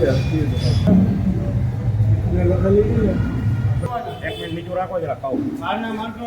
એક મિનિટ મીઠું રાખો જરા ખાવું બહારના માણસો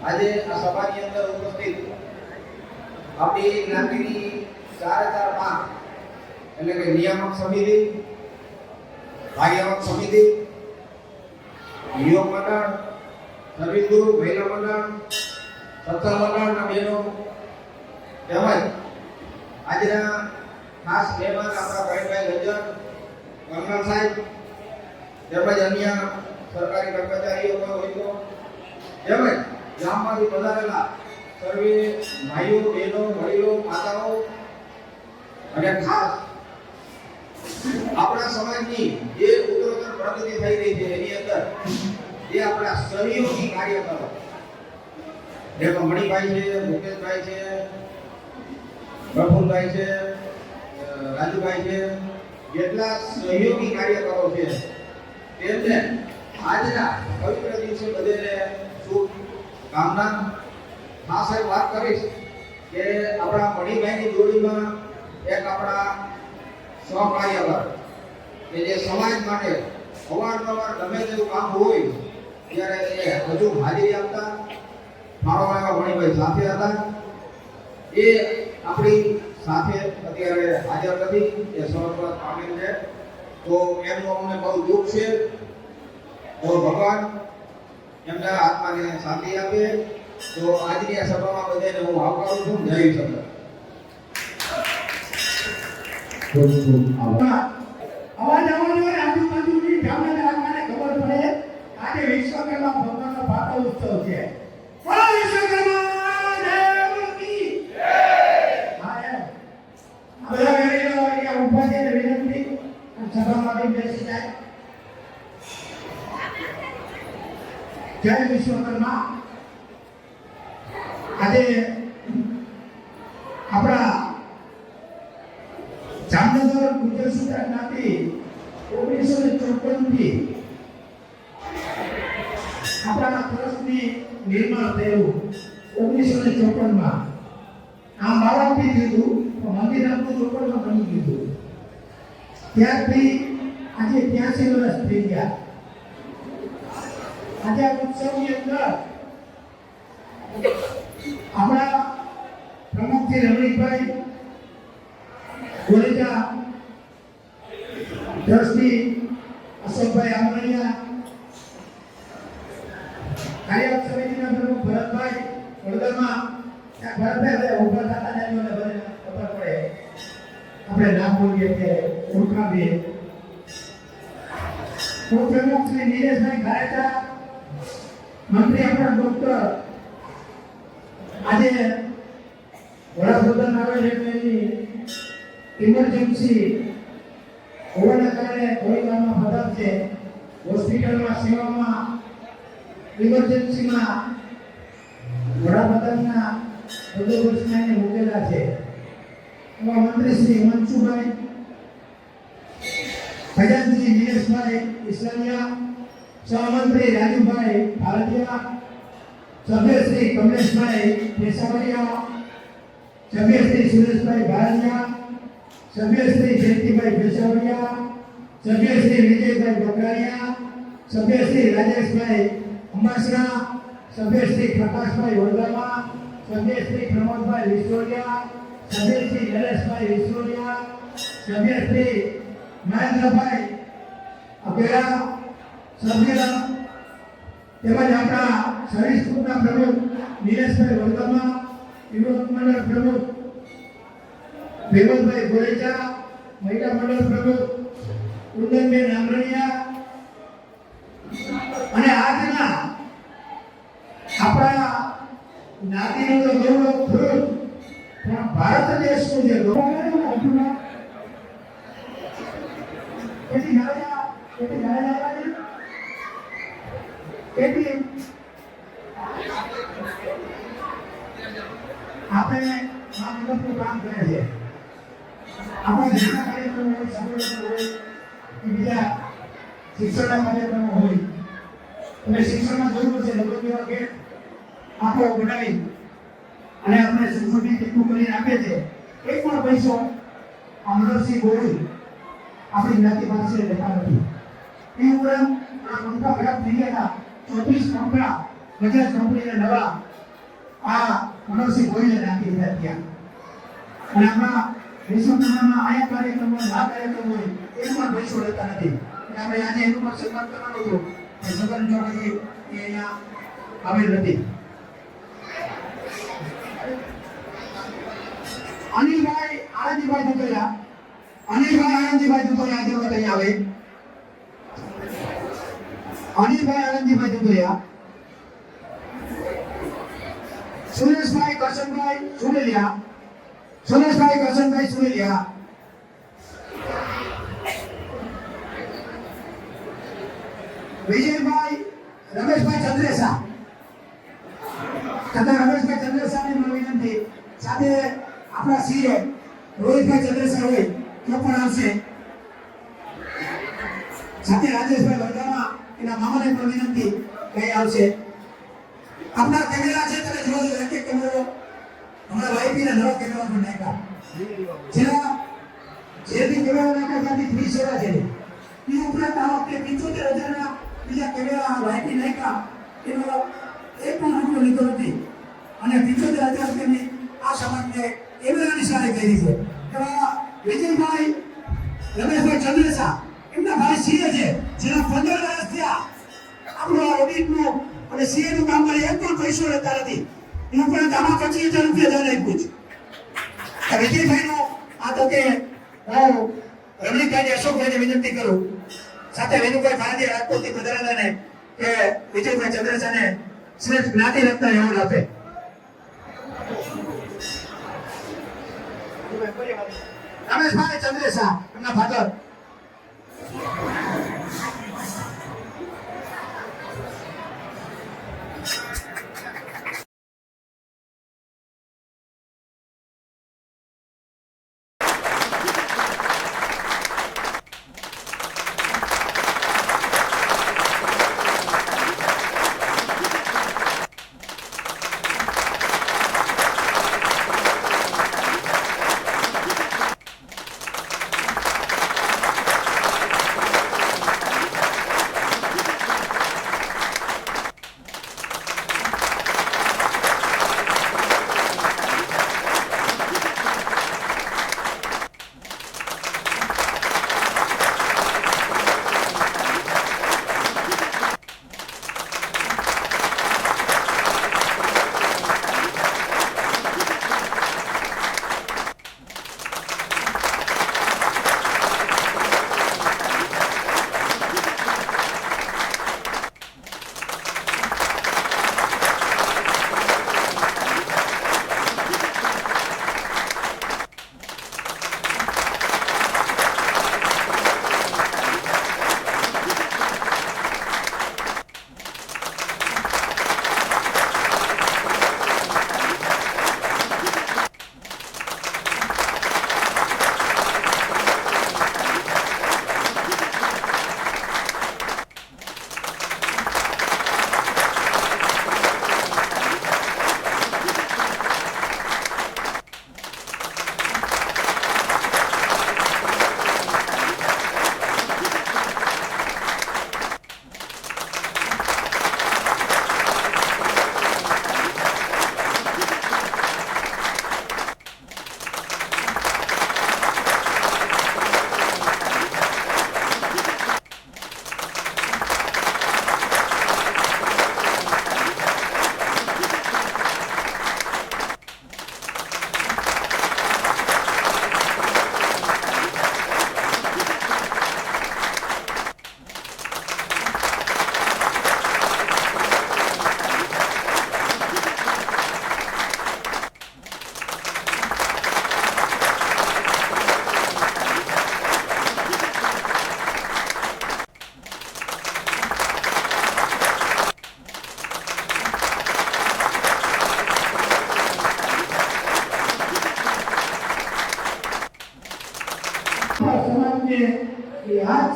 આજે આ સભાની અંદર ઉપસ્થિત આપણી જ્ઞાતિની 4 એટલે કે નિયામક સમિતિ, કાર્યવાહક સમિતિ, યુવક મંડળ, સર્વિસ ગ્રુપ, મહિલા મંડળ, સત્સંગ મંડળના બહેનો તેમજ આજના ખાસ મહેમાન આપણા ભાઈભાઈ રંજન કમલ સાહેબ તેમજ અન્ય સરકારી કર્મચારીઓ હોય તો તેમજ ગામમાંથી પધારેલા સર્વે ભાઈઓ, બહેનો, વડીલો, માતાઓ અને ખાસ આપણા સમાજની જે ઉત્તરોત્તર પ્રગતિ થઈ રહી છે એની અંદર જે આપણા સહયોગી કાર્યકરો જેમાં મણિભાઈ છે, મુકેશભાઈ છે, પ્રફુલભાઈ છે, રાજુભાઈ છે, જેટલા સહયોગી કાર્યકરો છે તેમને આજના પવિત્ર દિવસે બધાને શુભ કામના. ખાસ વાત કરીશ કે આપણા મણિભાઈની જોડીમાં એક આપણા સહકાર્યકર કે જે સમાજ માટે અવારનવાર ગમે તેવું કામ હોય ત્યારે એ હજુ હાજરી આપતા મારો મણિભાઈ સાથે હતા. એ આપણી સાથે અત્યારે હાજર નથી, એ સ્વર્ગ પામેલ છે, તો એમનું અમને બહુ દુઃખ છે. તો ભગવાન એમના આત્માને શાંતિ આપે. તો આજની આ સભામાં બધાને હું આવકારું છું. જય શંકર. અવાજ આવવા જોઈએ આજુબાજુની ગામના આત્માને ખબર પડે આજે વિશ્વકર્મા ભગવાનનો પાટો ઉત્સવ છે. બોલો વિશ્વકર્મા દેવ કી જય. હા એમ. બધા વડીલો અહીંયા ઊભા છે ને વિનંતી સભામાં આવી બેસી જાય. જય વિશ્વકર્મા. આજે આપણા જામનગર ગુજર સૂત્ર જ્ઞાતિ 1954 થી આપણા ટ્રસ્ટની નિર્માણ થયું 1954 માં. આ બાવાથી દીધું મંદિર આપણું 54 માં બની ગયું. ત્યારથી આજે 83 વર્ષ થઈ ગયા. આજે આ ઉત્સવની અંદર આપણા પ્રમુખજી રમણીકભાઈ ગોરેજા, ટ્રસ્ટી અશોકભાઈ આમરણિયા, કાર્યક સમિતિના પ્રમુખ ભરતભાઈ વડોદરામાં. ભરતભાઈ હવે ઉભા થતા નથી એટલે બધાને ખબર પડે આપણે નામ બોલીએ કે ઓળખાવીએ. ઉપપ્રમુખ શ્રી નીલેશભાઈ ઘારેચા, મંત્રી આપણા ડોક્ટર આજે વડાપ્રધાન આવે છે એની ઇમરજન્સી હોવાના કારણે કોઈમાં બધા છે હોસ્પિટલમાં સેવામાં ઇમરજન્સીમાં વડાપ્રધાનના બંદોબસ્તમાં એને મૂકેલા છે. એવા મંત્રી શ્રી મનસુભાઈ, ખજાનચી નિલેશભાઈ ઇસ્લામિયા, સહમંત્રી રાજુભાઈ ભારતીયા, સભ્ય શ્રી કમલેશભાઈ પેશાવરિયા, સભ્ય શ્રી સુરેશભાઈ ભારતીયા, સભ્ય શ્રી જયંતિભાઈ પેશાવરિયા, સભ્ય શ્રી વિજયભાઈ બકરારિયા, સભ્ય શ્રી રાજેશભાઈ અંબાસરા, સભ્ય શ્રી પ્રકાશભાઈ વડગામા, સભ્ય શ્રી પ્રમોદભાઈ વિશ્વરિયા, સભ્ય શ્રી નરેશભાઈ વિશ્વરિયા, સભ્ય શ્રી મહેન્દ્રભાઈ અભેરા, સભ્ય તેમજ આપણા સર્વિસ ગ્રુપના પ્રમુખ નિલેશભાઈ વડગામા, યુવક મંડળ પ્રમુખ ભેવલભાઈ ગોરેચા, મહિલા મંડળ પ્રમુખ કુંદનબેન આમરણિયા અને આજના આપણા જ્ઞાતિનું તો ગૌરવ ખરું પણ ભારત દેશનું જે ગૌરવ એથી આપણે આ મદદનું કામ કરે છે. આપણા દેશના કાર્યક્રમો હોય, સંગઠનો હોય કે બીજા શિક્ષણના કાર્યક્રમો હોય અને શિક્ષણમાં જરૂર છે લોકો કેવા કે આંખો બનાવી અને આપણે સંસ્કૃતિ ટીકું કરીને આપે છે. એક પણ પૈસો અમરસિંહ ગોળી આપણી જ્ઞાતિ પાસે લેતા નથી. એ ઉપરાંત આ પંખા ખરાબ થઈ ગયા 34 પંખા બજાજ કંપનીના નવા આ અમરસિંહ ગોળીને નાખી દીધા ત્યાં. અને આપણા વિશ્વકર્માના આયા કાર્યક્રમો આ કાર્યક્રમો હોય એ પણ પૈસો લેતા નથી. આપણે આજે એનું પણ સન્માન કરવાનું હતું પણ સગન ચોકડી એ અહીંયા આવેલ નથી. અનિલભાઈ આનંદજીભાઈ દુધોયા, અનિલભાઈ આનંદજીભાઈ દુધોયા આજે વખત અહીંયા આવે. અનિલભાઈ આનંદજીભાઈ દુધોયા, સુરેશભાઈ કરશનભાઈ સુરેલિયા, સુરેશભાઈ કરશનભાઈ સુરેલિયા, વિજયભાઈ રમેશભાઈ ચંદ્રેસા, તથા રમેશભાઈ ચંદ્રેસાની વિનંતી સાથે આપણા સીએ રોહિતભાઈ ચંદ્રેસા હોય તો પણ આવશે. સાથે રાજેશભાઈ વડગામા એના મામાને પણ વિનંતી કઈ આવશે. આપણા કેમેરા છે તમે જોજો એક એક કેમેરો હમણાં વાઈપીના નવા કેમેરા પણ નાખ્યા. જેના જેથી કેમેરા નાખ્યા ત્યાંથી ફ્રી સેવા છે. એ ઉપરાંત આ વખતે 75,000 બીજા કેમેરા વાઈપી નાખ્યા એનો એક પણ રૂપિયો લીધો નથી અને 75,000 રૂપિયાની આ સમાજને કેમેરાની સહાય કરી છે. એવા વિજયભાઈ રમેશભાઈ ચંદ્રેસા એમના ભાઈ સીએ છે જેના 15 વર્ષ થયા આપણું ઓડિટનું અને સીએ નું કામ કરે એક પણ પૈસો લેતા નથી. એ ઉપરાંત આમાં 25,000 રૂપિયા દાન આપ્યું છે. વિજયભાઈનો આ તો કે હું રમણીકભાઈ અશોકભાઈને વિનંતી કરું સાથે વેનુભાઈ ભારતીય રાજકોટથી પધારેલાને કે વિજયભાઈ ચંદ્રેસાને શ્રેષ્ઠ જ્ઞાતિ રત્ન એવોર્ડ આપે. રમેશભાઈ ચંદ્રેશા એમના ફાધર.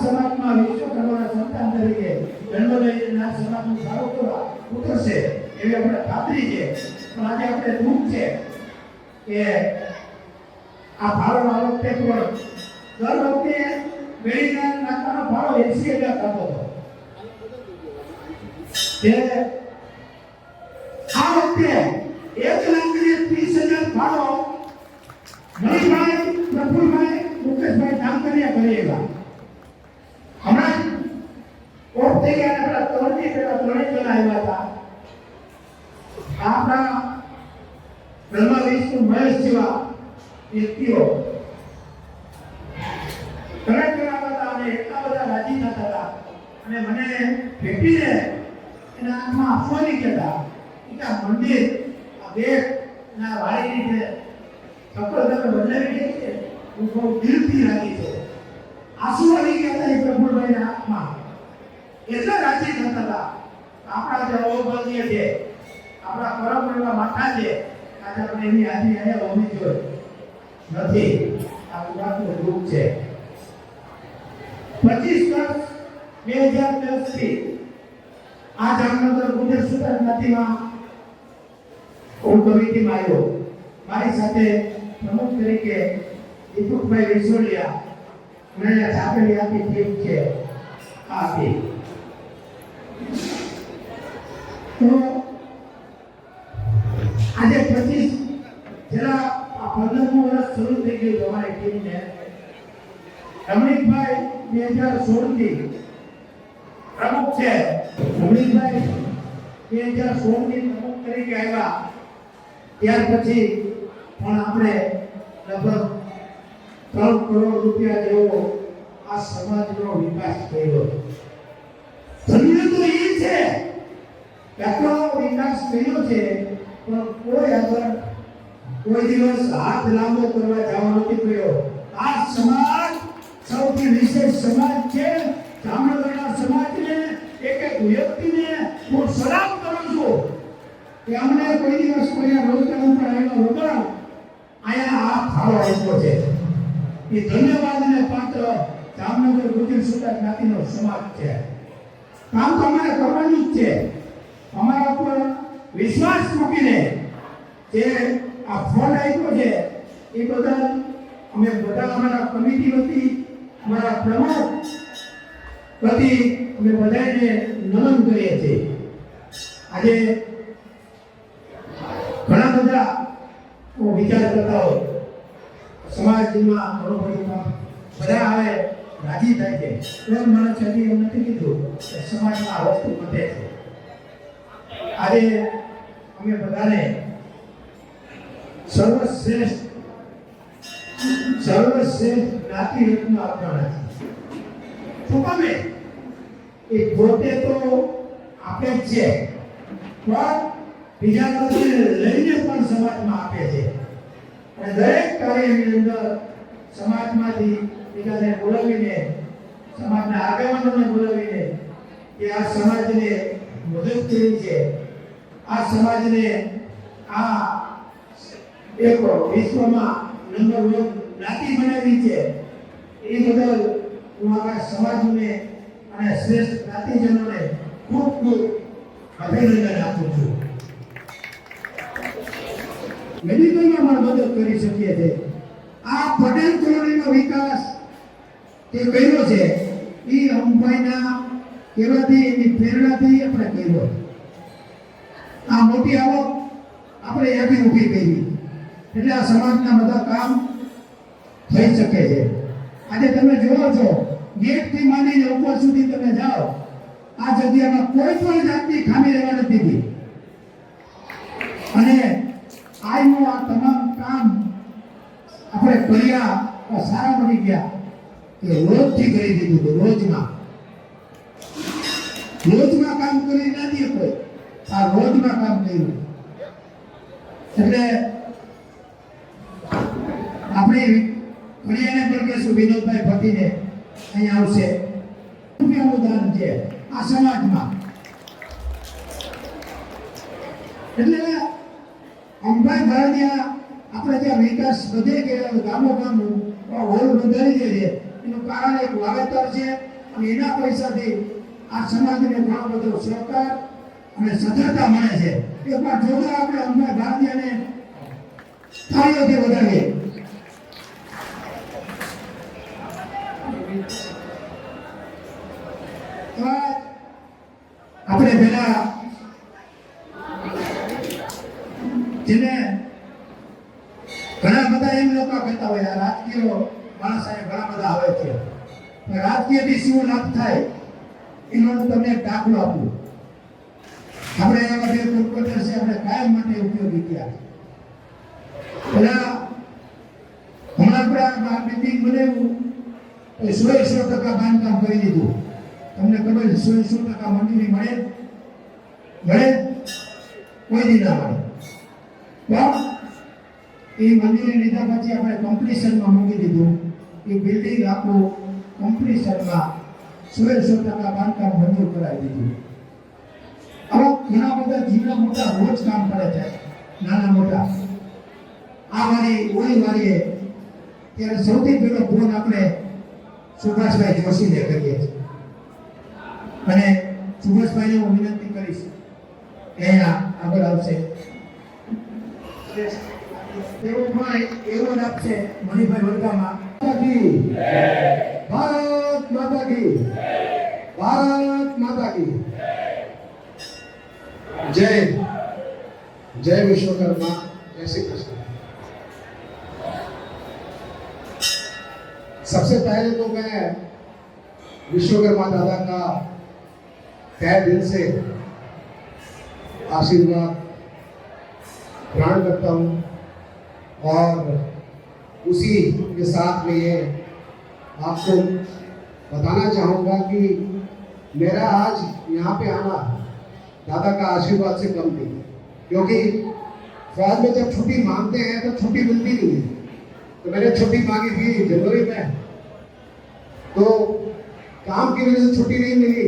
સમાજમાં વિશ્વકર્માના સંતાન તરીકે જન્મ લઈને આ સમાજનું સારું કરવા ઉતરશે એવી આપણે ખાતરી છે. પણ આજે આપણે દુઃખ છે કે આ ફાળો આ વખતે પણ દર વખતે મેળીના નાસ્તાનો ફાળો 80,000 થતો હતો. આ વખતે 1,30,000 ફાળો મણિભાઈ, પ્રફુલભાઈ, મુકેશભાઈ જામકરિયા કરેલા. હમણાં ઓફ થઈ ગયા આપણા ત્રણેય જણા આવ્યા હતા. આપણા બ્રહ્મા વિષ્ણુ મહેશ જેવા વ્યક્તિઓ ઘણા જણા હતા અને એટલા બધા રાજી થતા હતા અને મને ભેટીને એના હાથમાં આપવાની કહેતા કે આ મંદિર આ દેશ ના વાળીની જે સફળતા બદલાવી ગઈ છે હું બહુ દિલથી રાજી છું. આંસુ આવી ગયા હતા એ પ્રભુભાઈના હાથમાં. એટલા રાજી થતા હતા. આપણા જે અવબંધીય છે, આપણા પરમ એવા માથા છે, આજે આપણે એની હાજરી અહીંયા હોવી જોઈએ નથી. આ ગુજરાતનું દુઃખ છે. 25 વર્ષ 2010 થી આ જામનગર ગુજર સુધાર જ્ઞાતિમાં હું કમિટીમાં આવ્યો. મારી સાથે પ્રમુખ તરીકે દીપકભાઈ વિસોલિયા મને છાપેલી આખી ટીમ છે. આપી તો આજે 25 જરા આ 15મું વર્ષ શરૂ થઈ ગયું તમારી ટીમને. રમણીકભાઈ 2016 થી પ્રમુખ છે. રમણીકભાઈ 2016 થી પ્રમુખ તરીકે આવ્યા. ત્યાર પછી પણ આપણે લગભગ 3 કરોડ રૂપિયા જેવો આ સમાજનો વિકાસ કર્યો. ધન્ય તો એ છે એટલો વિકાસ કર્યો છે પણ કોઈ આગળ કોઈ દિવસ હાથ લાંબો કરવા જવા નથી પડ્યો. આ સમાજ સૌથી વિશેષ સમાજ છે. જામનગરના સમાજને એક એક વ્યક્તિને હું સલામ કરું છું કે અમને કોઈ દિવસ કોઈના રોજગાર ઉપર આવ્યા વગર અહીંયા આ ફાળો આપ્યો છે. એ ધન્યવાદને પાત્ર જામનગર ગુજર સુધા જ્ઞાતિનો સમાજ છે. કામ તો અમારે કરવાનું જ છે. અમારા પર વિશ્વાસ મૂકીને જે આ ફંડ આપ્યો છે એ બદલ અમે બધા અમારા કમિટી વતી અમારા પ્રમુખ વતી અમે બધાને નમન કરીએ છીએ. આજે ઘણા બધા વિચાર કરતા હોય સમાજમાં ઘણું બધું બધા આવે રાજી થાય છે. કોઈ માણસ હજી એમ નથી કીધું કે સમાજમાં આ વસ્તુ ઘટે છે. આજે અમે બધાને સર્વશ્રેષ્ઠ જ્ઞાતિ રત્ન આપવાના છે. શું કામે એ પોતે તો આપે જ છે પણ બીજા લોકોને લઈને પણ સમાજમાં આપે છે. અને દરેક કાર્યની અંદર સમાજમાંથી બીજાને બોલાવીને સમાજના આગેવાનોને બોલાવીને કે આ સમાજને મદદ કરી છે, આ સમાજને આ એક વિશ્વમાં નંબર 1 જ્ઞાતિ બનાવી છે. એ બદલ હું આ સમાજને અને શ્રેષ્ઠ જ્ઞાતિજનોને ખૂબ ખૂબ અભિનંદન આપું છું. મેડિકલમાં પણ મદદ કરી શકીએ છીએ. આ પટેલ કોલોનીનો વિકાસ તે કર્યો છે એ અંબાઈના કહેવાથી એની પ્રેરણાથી આપણે કર્યો. આ મોટી આવક આપણે એવી ઊભી કરી એટલે આ સમાજના બધા કામ થઈ શકે છે. આજે તમે જોવો છો ગેટથી માંડીને ઉપર સુધી તમે જાઓ આ જગ્યામાં કોઈ પણ જાતની ખામી રહેવા નથી દીધી. અને આજનું આ તમામ કામ આપણે કર્યા સારા બની ગયા કે રોજથી કરી દીધું. રોજમાં કામ કરી નથી કોઈ આ રોજમાં કામ કર્યું. એટલે આપણે ફળિયાને પણ કહેશું વિનોદભાઈ ભટ્ટીને અહીંયા આવશે. રૂપિયાનું દાન છે આ સમાજમાં. એટલે અંબાઈ ભારતીયા આપણે ત્યાં વિકાસ બધે કે ગામો હોલ બંધાઈ દે છે એનું કારણ એક વાવેતર છે અને એના પૈસાથી આ સમાજને ઘણો બધો સહકાર અને સદ્ધરતા મળે છે. એકવાર જોરદાર આપણે અંબાઈ ભારતીયાને તાળીઓથી વધાવીએ. આપણે પેલા જેને ઘણા બધા એમ લોકો કહેતા હોય આ રાજકીય માણસ ઘણા બધા આવે છે. રાજકીયથી શું લાભ થાય એનો તમને એક દાખલો આપું. આપણે એવા બે કોર્પોરેટર છે આપણે કાયમ માટે ઉપયોગી થયા. પેલા હમણાં આપણે આ બિલ્ડિંગ બનાવ્યું તો 100% બાંધકામ કરી દીધું. તમને ખબર છે 100% મંજૂરી મળે કોઈ દી ના મળે. પણ એ મંજૂરી લીધા પછી આપણે કમ્પ્લીશનમાં મૂકી દીધું. એ બિલ્ડિંગ આપણું કમ્પ્લીશનમાં 100% બાંધકામ મંજૂર કરાવી દીધું. આવા ઘણા બધા જીવના મોટા રોજ કામ કરે છે નાના મોટા. આ વારીએ ત્યારે સૌથી પહેલો ફોન આપણે સુભાષભાઈ જોશીને કરીએ છીએ. અને સુભાષભાઈને હું વિનંતી કરીશ કે અહીંયા આગળ આવશે. તેઓ પણ એવું આપશે મણિભાઈ વડગામાં. ભારત માતા કી ભારત માતા કી जय जय विश्वकर्मा, जय श्री कृष्ण। सबसे पहले तो मैं विश्वकर्मा दादा का तहे दिल से आशीर्वाद ग्रहण करता हूँ और उसी के साथ में ये आपको बताना चाहूँगा कि मेरा आज यहाँ पे आना दादा का आशीर्वाद से कम थी, क्योंकि फौज में जब छुट्टी मांगते हैं तो छुट्टी मिलती नहीं है। तो मैंने छुट्टी मांगी थी जनवरी में, तो काम की वजह से छुट्टी नहीं मिली,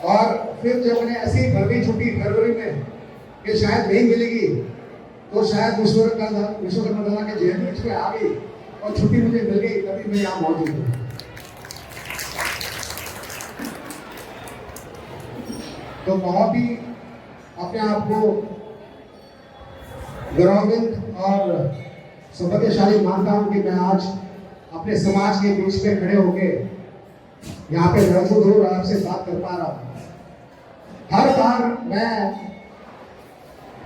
और फिर जब मैंने ऐसी भर दी छुट्टी फरवरी में कि शायद नहीं मिलेगी, तो शायद विश्वकर्मा दादा के जयंती पे आ गई और छुट्टी मुझे मिल गई, तभी मैं यहाँ मौजूद हूँ। तो बहुत ही अपने आप को गौरवान्वित और सौभाग्यशाली मानता हूँ कि मैं आज अपने समाज के बीच में खड़े होके यहाँ पे मौजूद हूँ और आपसे बात कर पा रहा हूँ। हर बार मैं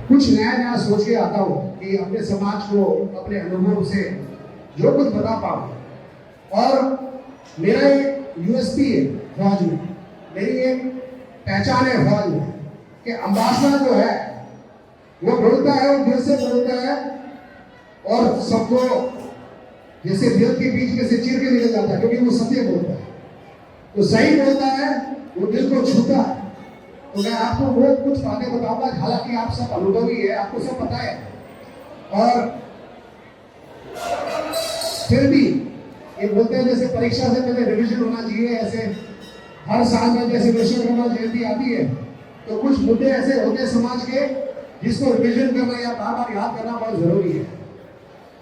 कुछ नया सोच के आता हूँ कि अपने समाज को अपने अनुभव से जो कुछ बता पाऊँ। और मेरा एक यूएसपी है फौज में, मेरी एक पहचान है फौज में कि अम्बासडर जो है वो बोलता है, वो दिल से बोलता है और सबको जैसे दिल के बीच में से चीर के निकल जाता है, क्योंकि वो सत्य बोलता है, तो सही बोलता है, वो दिल को छूता है। तो मैं आपको वो कुछ बातें बताऊंगा, हालांकि आप सब अनुभवी है, आपको सब पता है, और फिर भी ये बोलते हैं जैसे परीक्षा से पहले रिवीजन होना चाहिए, ऐसे हर साल में जैसे विश्वकर्मा जयंती आती है तो कुछ मुद्दे ऐसे होते हैं समाज के जिसको रिवीजन करना या बार बार याद करना बहुत जरूरी है।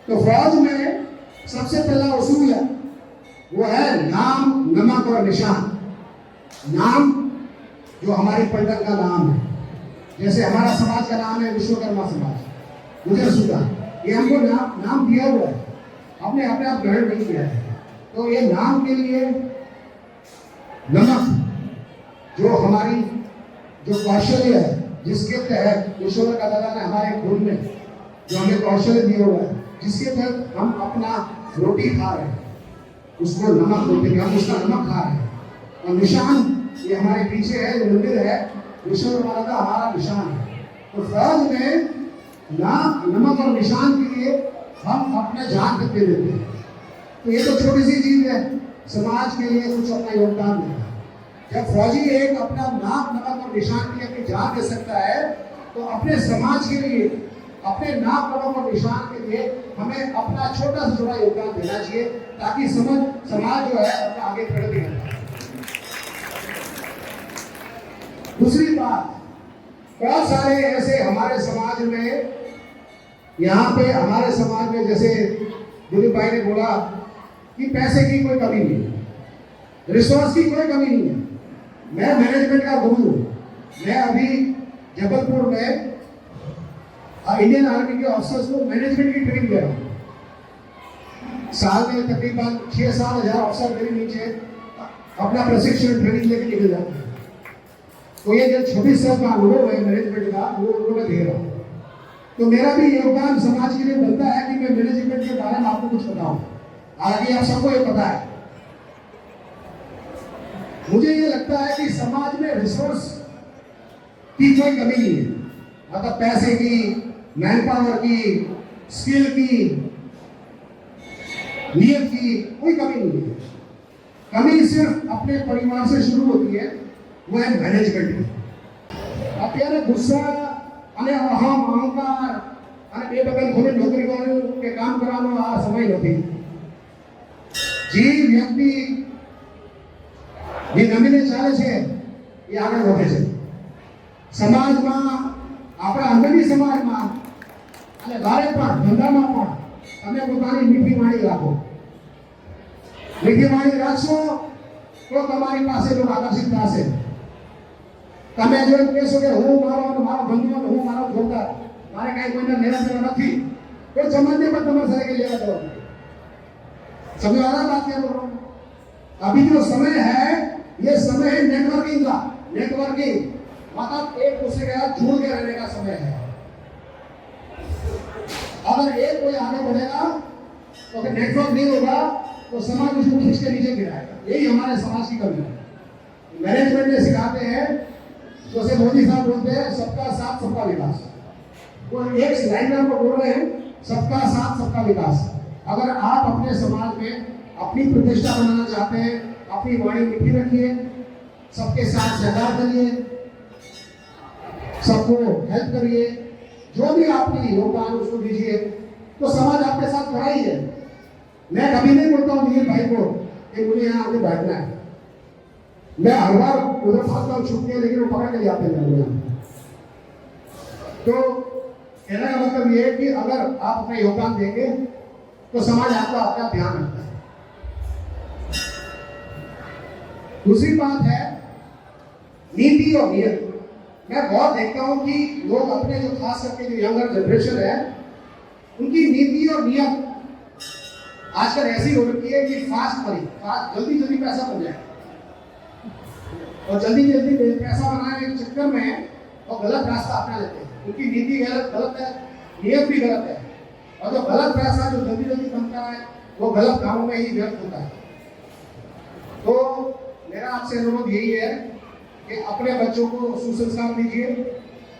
तो फौज में सबसे पहला उसूल है, वो है नाम, नमक और निशान। नाम जो हमारी पलटन का नाम है, जैसे हमारा समाज का नाम है विश्वकर्मा समाज गुजर सुधा, ये हमको नाम दिया हुआ है, हमने अपने आप ग्रहण नहीं किया है। तो ये नाम के लिए नमक जो हमारी जो कौशल्य है, जिसके तहत ईश्वर का दादा ने हमारे खून में जो हमें कौशल्य दिया हुआ है, जिसके तहत हम अपना रोटी खा रहे हैं, उसको नमक बोलते हैं, हम उसका नमक खा रहे हैं। और निशान ये हमारे पीछे है, जो मंदिर है विश्वकर्मा दादा हमारा निशान है। तो फौज में नमक और निशान के लिए हम अपना जान तक दे देते हैं। तो ये तो छोटी सी चीज है, समाज के लिए कुछ अपना योगदान देता है। जब फौजी एक अपना नाम, नमक और निशान के लिए अपनी जान दे सकता है, तो अपने समाज के लिए, अपने नाम, नमक और निशान के लिए हमें अपना छोटा से छोटा योगदान देना चाहिए, ताकि समाज जो है अपना आगे प्रगति करे। दूसरी बात, बहुत सारे ऐसे हमारे समाज में, यहाँ पे हमारे समाज में जैसे दिलीप भाई ने बोला कि पैसे की कोई कमी नहीं है, रिसोर्स की कोई कमी नहीं है। मैं मैनेजमेंट का गुरु हूँ। मैं अभी जबलपुर में इंडियन आर्मी के ऑफिसर्स को मैनेजमेंट की ट्रेनिंग दे रहा हूँ। साल में तकरीबन 6-7 हज़ार ऑफिसर मेरे नीचे अपना प्रशिक्षण ट्रेनिंग लेकर निकल जाते हैं। तो ये जो 26 साल का अनुभव है मैनेजमेंट का, वो उनको मैं दे रहा हूँ। तो मेरा भी योगदान समाज के लिए बनता है कि मैं मैनेजमेंट के बारे में आपको कुछ बताऊं। हालांकि आप सबको ये पता है। मुझे ये लगता है कि समाज में रिसोर्स की कोई कमी नहीं है, मतलब पैसे की, मैन पावर की, स्किल की, नियत की कोई कमी नहीं है। कमी सिर्फ अपने परिवार से शुरू होती है, वो है मैनेजमेंट की। અત્યારે ગુસ્સા અને અહમ અહંકાર અને બે બગલ ખોલી નોકરી કરવાનું કે કામ કરવાનો આ સમય નથી। જે વ્યક્તિ જે નમીને ચાલે છે એ આગળ વધે છે સમાજમાં, આપણા અંગની સમાજમાં અને બારે પણ ધંધામાં પણ તમે પોતાની મીઠી વાણી રાખો। મીઠી વાણી રાખશો તો તમારી પાસે લોકો આકર્ષિત થશે। તમે જો કહેશો કે હું મારો બંધુ, હું મારો જોરદાર, મારે કઈ કોઈને લેવા દેવા નથી, કોઈ સંબંધી પણ તમારે સાથે લેવા દેવા નથી। समझ आ रहा बात क्या बोल रहा हूँ? अभी जो समय है, ये समय है नेटवर्किंग का। नेटवर्किंग मतलब एक दूसरे के साथ जुड़ के रहने का समय है। अगर एक कोई आगे बढ़ेगा तो अगर नेटवर्क नहीं होगा तो समाज उसको खींच के नीचे गिराएगा। यही हमारे समाज की कमी है। मैनेजमेंट में सिखाते हैं, जैसे मोदी साहब बोलते हैं, सबका साथ सबका विकास। वो एक लाइन में आपको बोल रहे हैं, सबका साथ सबका विकास। अगर आप अपने समाज में अपनी प्रतिष्ठा बनाना चाहते हैं, अपनी वाणी मीठी रखिए, सबके साथ सहकार करिए, सबको हेल्प करिए, जो भी आपकी योगदान उसको दीजिए, तो समाज आपके साथ खड़ा ही है। मैं कभी नहीं बोलता हूँ दिलीप भाई को कि मुझे यहाँ आके बैठना है, मैं हर बार उधर भागता हूँ छुप के, लेकिन वो पकड़ के जाते हैं मेरे। तो कहने का मतलब ये है कि अगर आप अपना योगदान देंगे तो समाज आपका ध्यान रखता है। दूसरी बात है नीति और नियत। मैं बहुत देखता हूं कि लोग अपने जो खास करके जो यंगर जनरेशन है, उनकी नीति और नियत आजकल ऐसी हो रखी है कि फास्ट मनी, जल्दी जल्दी पैसा बन जाए, और जल्दी जल्दी पैसा बनाने के चक्कर में वो गलत रास्ता अपना लेते हैं। उनकी नीति गलत है, नियत भी गलत है, और जो गलत पैसा जो जल्दी जल्दी बनता है वो गलत कामों में ही व्यर्थ होता है। तो मेरा आपसे अनुरोध यही है कि अपने बच्चों को सुसंस्कार दीजिए,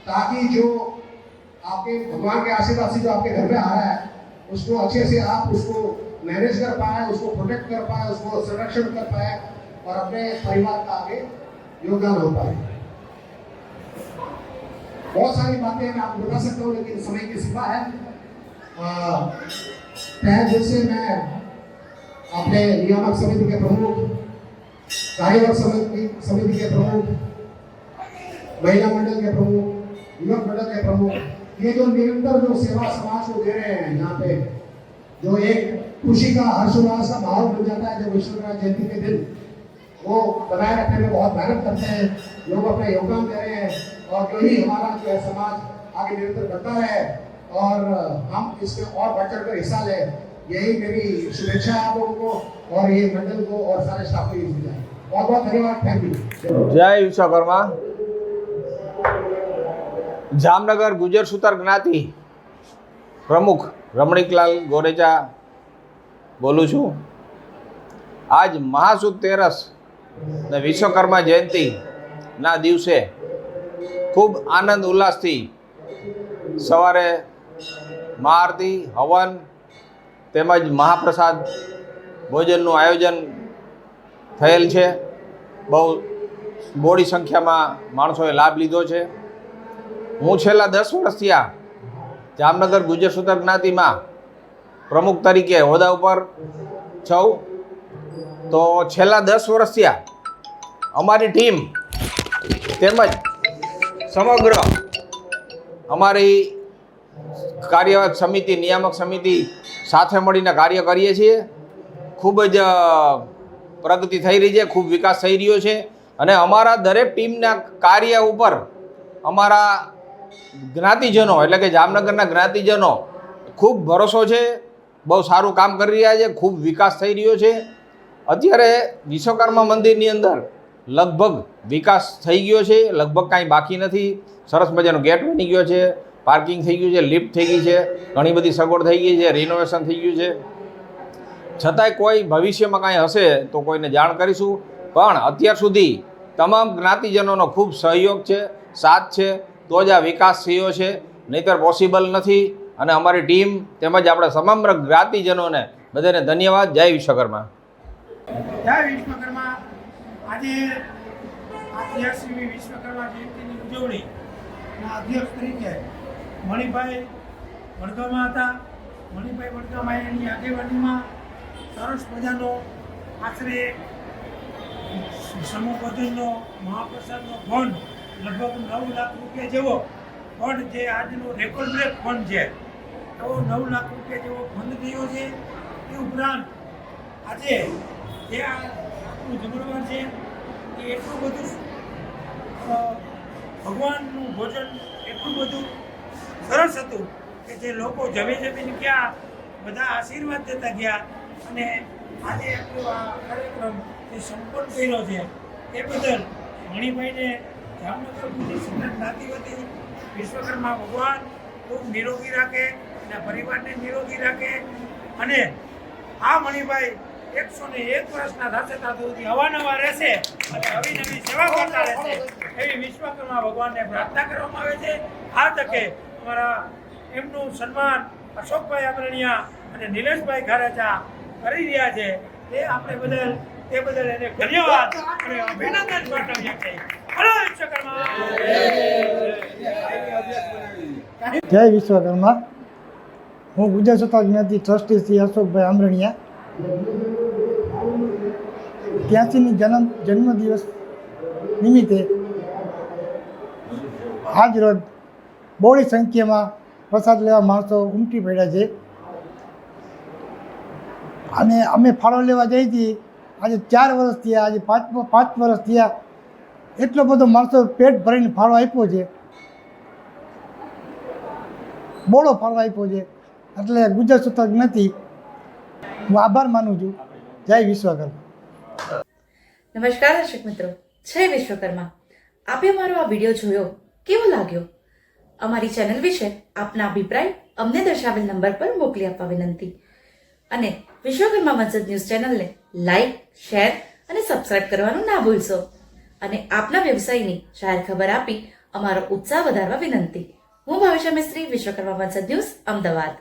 ताकि जो आपके भगवान के आशीर्वाद से जो आपके घर में आ रहा है उसको अच्छे से आप उसको मैनेज कर पाए, उसको प्रोटेक्ट कर पाए, उसको संरक्षण कर पाए, और अपने परिवार का आगे योगदान हो पाए। बहुत सारी बातें मैं आपको बता सकता हूँ, लेकिन समय की सीमा है। जैसे मैं अपने नियामक समिति के प्रमुख, कार्यवर्ग समिति के प्रमुख, महिला मंडल के प्रमुख, युवक मंडल के प्रमुख, ये जो निरंतर जो सेवा समाज को दे रहे हैं, यहाँ पे जो एक खुशी का हर्षोल्लास का माहौल बन जाता है जब विश्वकर्मा जयंती के दिन, वो बनाए रखने में बहुत मेहनत करते हैं, लोग अपना योगदान दे रहे हैं, और जो ही हमारा जो है समाज आगे निरंतर बढ़ता रहे और हम इसमें और बढ़ चढ़ कर हिस्सा लें, यही मेरी शुभेच्छा है आप लोगों को और ये मंडल को और सारे स्टाफ को। बहुत बहुत धन्यवाद, थैंक यू। जय विश्वकर्मा। जामनगर गुजर सूतर ज्ञाति प्रमुख रमणीकलाल गोरेचा बोलूँ छूँ। आज महासुद तेरस ने विश्वकर्मा जयंती ना दिवसे खूब आनंद उल्लासथी सवारे महाआरती, हवन તેમજ મહાપ્રસાદ ભોજનનું આયોજન થયેલ છે। બહુ બોડી સંખ્યામાં માણસોએ લાભ લીધો છે। હું છેલ્લા 10 વર્ષથી આ જામનગર ગુજર સૂત્ર જ્ઞાતિમાં પ્રમુખ તરીકે હોદ્દા ઉપર છું। તો છેલ્લા 10 વર્ષથી આ અમારી ટીમ તેમજ સમગ્ર અમારી કાર્યવાહક સમિતિ, નિયામક સમિતિ સાથે મળીને કાર્ય કરીએ છીએ। ખૂબ જ પ્રગતિ થઈ રહી છે, ખૂબ વિકાસ થઈ રહ્યો છે, અને અમારા દરેક ટીમના કાર્ય ઉપર અમારા જ્ઞાતિજનો એટલે કે જામનગરના જ્ઞાતિજનો ખૂબ ભરોસો છે। બહુ સારું કામ કરી રહ્યા છે, ખૂબ વિકાસ થઈ રહ્યો છે। અત્યારે વિશ્વકર્મા મંદિરની અંદર લગભગ વિકાસ થઈ ગયો છે, લગભગ કાંઈ બાકી નથી। સરસ મજાનો ગેટ બની ગયો છે, પાર્કિંગ થઈ ગયું છે, લિફ્ટ થઈ ગઈ છે, ઘણી બધી સગવડ થઈ ગઈ છે, રિનોવેશન થઈ ગયું છે। છતાંય કોઈ ભવિષ્યમાં કાંઈ હશે તો કોઈને જાણ કરીશું, પણ અત્યાર સુધી તમામ જ્ઞાતિજનોનો ખૂબ સહયોગ છે, સાથ છે, તો જ આ વિકાસ થયો છે, નહીંતર પોસિબલ નથી। અને અમારી ટીમ તેમજ આપણા સમગ્ર જ્ઞાતિજનોને બધાને ધન્યવાદ। જય વિશ્વકર્મા। જય વિશ્વકર્મા। આજે 83મી વિશ્વકર્મા જયંતિની ઉજવણીના અધ્યક્ષ તરીકે મણિભાઈ વડગામમાં હતા। મણિભાઈ વડગામમાં એની આગેવાનીમાં સરસ મજાનો આશરે સમૂહ ભોજનનો મહાપ્રસાદનો ફંડ લગભગ 9 લાખ રૂપિયા જેવો ફંડ, જે આજનો રેકોર્ડ બ્રેક ફંડ છે, એવો 9 લાખ રૂપિયા જેવો ફંડ થયો છે। એ ઉપરાંત આજે જે આ આપણું જમણવાર છે એ એટલું બધું ભગવાનનું ભોજન એટલું બધું સરસ હતું કે જે લોકો જમીને ગયા, બધા આશીર્વાદ દેતા ગયા, અને આજે આપણો આ કાર્યક્રમ જે સંપન્ન કર્યો છે એ બદલ મણિભાઈને જામનગર ગુજર સૂત્ર જ્ઞાતિ વતી વિશ્વકર્મા ભગવાન ખૂબ નિરોગી રાખે, એના પરિવારને નિરોગી રાખે, અને આ મણિભાઈ 101 વર્ષના થશે ત્યાં સુધી અવારનવાર રહેશે અને અવિનવી સેવા કરતા રહેશે, એવી વિશ્વકર્મા ભગવાનને પ્રાર્થના કરવામાં આવે છે। આ તકે અમારા એમનું સન્માન અશોકભાઈ આમરણિયા અને નિલેશભાઈ ખારેચા કરી રહ્યા છે, તે બદલ એને ધન્યવાદ અને અભિનંદન પાઠવીએ છીએ। વિશ્વકર્મા જય વિશ્વકર્મા. હું ગુજરાત સત્તા જ્ઞાતિ ટ્રસ્ટી શ્રી અશોકભાઈ આમરણિયા 83ની જન્મદિવસ નિમિત્તે આજ રોજ બહોળી સંખ્યામાં પ્રસાદ લેવા માણસો ઉમટી પડ્યા છે અને અમે ફાળો લેવા જઈ હતી. આજે 4 વર્ષ થયા, આજે 5 વર્ષ થયા. એટલો બધો માણસો પેટ ભરીને ફાળો આપ્યો છે, બહોળો ફાળો આપ્યો છે. એટલે ગુજરાત સત્તા જ્ઞાતિ હું આભાર માનું છું. જય વિશ્વકર્મા. નમસ્કાર દર્શક મિત્રો, જય વિશ્વકર્મા. આપે અમારો આ વિડીયો જોયો, કેવો લાગ્યો? અમારી ચેનલ વિશે આપના અભિપ્રાય અમને દર્શાવેલ નંબર પર મોકલી આપવા વિનંતી. અને વિશ્વકર્મા વંશજ ન્યૂઝ ચેનલને લાઈક, શેર અને સબસ્ક્રાઇબ કરવાનું ના ભૂલશો. અને આપના વ્યવસાયની જાહેર ખબર આપી અમારો ઉત્સાહ વધારવા વિનંતી. હું ભાવિશા મિસ્ત્રી, વિશ્વકર્મા વંશજ ન્યૂઝ, અમદાવાદ.